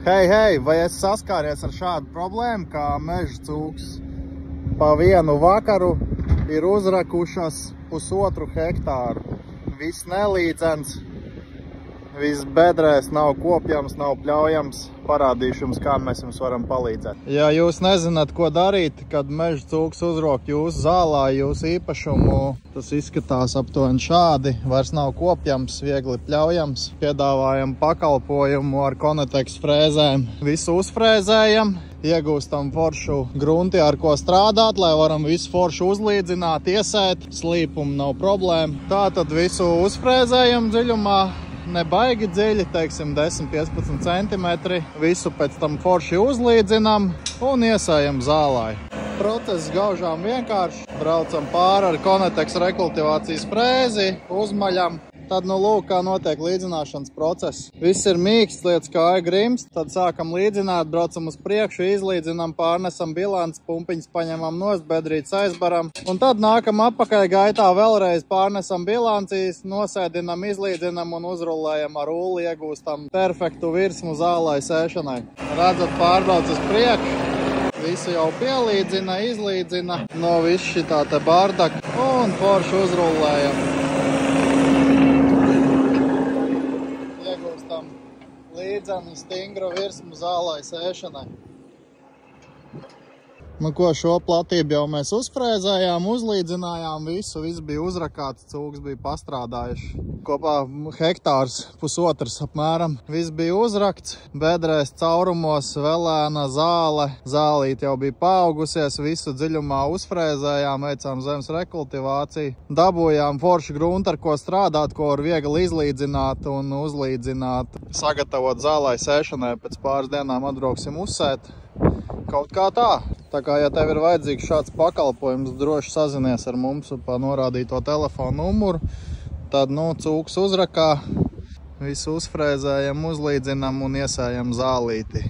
Hei, vai esi saskāries ar šādu problēmu, kā meža cūks pa vienu vakaru ir uzrakušas 1,5 hektāru. Viss nelīdzens, viss bedrēs, nav kopjams, nav pļaujams. Parādīšu jums, kā mēs jums varam palīdzēt. Ja jūs nezināt, ko darīt, kad meža cūks uzrok jūsu zālā, jūsu īpašumu, tas izskatās aptuveni šādi. Vairs nav kopjams, viegli pļaujams. Piedāvājam pakalpojumu ar Koneteks frēzēm. Visu uzfrēzējam, iegūstam foršu grunti, ar ko strādāt, lai varam visu foršu uzlīdzināt, iesēt. Slīpumu nav problēma. Tātad visu uzfrēzējam dziļumā. Nebaigi dziļi, teiksim 10-15 centimetri. Visu pēc tam forši uzlīdzinam un iesējam zālai. Process gaužām vienkārši. Braucam pāri ar Koneteks rekultivācijas frēzi, uzmaļam. Tad, lūk, kā notiek līdzināšanas process. Viss ir mīksts, lietas kāja grimst. Tad sākam līdzināt, braucam uz priekšu, izlīdzinām, pārnesam bilances, pumpiņas paņemam nost, bedrītes aizbaram. Un tad nākam atpakaļ gaitā, vēlreiz pārnesam bilancijas, nosēdinam, izlīdzinam un uzrullējam ar ūli, iegūstam perfektu virsmu zālai sēšanai. Redzat, pārbrauc uz priekšu. Visu jau pielīdzina, izlīdzina no viss šitā te bārdaka un forši uzrullējam. Iegūstam līdzenu stingru virsmu zālai sēšanai. Ko šo platību jau mēs uzfrēzējām, uzlīdzinājām visu, viss bija uzrakāts, cūks bija pastrādājuši. Kopā hektārs, 1,5 apmēram. Viss bija uzrakts, bedrēs caurumos, velēna zāle. Zālīt jau bija paaugusies, visu dziļumā uzfrēzējām, veicām zemes rekultivāciju. Dabūjām foršu gruntu, ar ko strādāt, ko var viegli izlīdzināt un uzlīdzināt. Sagatavot zālai sēšanai, pēc pāris dienām atbrauksim uzsēt. Kaut kā tā. Tā kā, ja tev ir vajadzīgs šāds pakalpojums, droši sazinies ar mums pa norādīto telefonu numuru. Tad, cūks uzrakā, visu uzfrēzējam, uzlīdzinam un iesējam zālīti.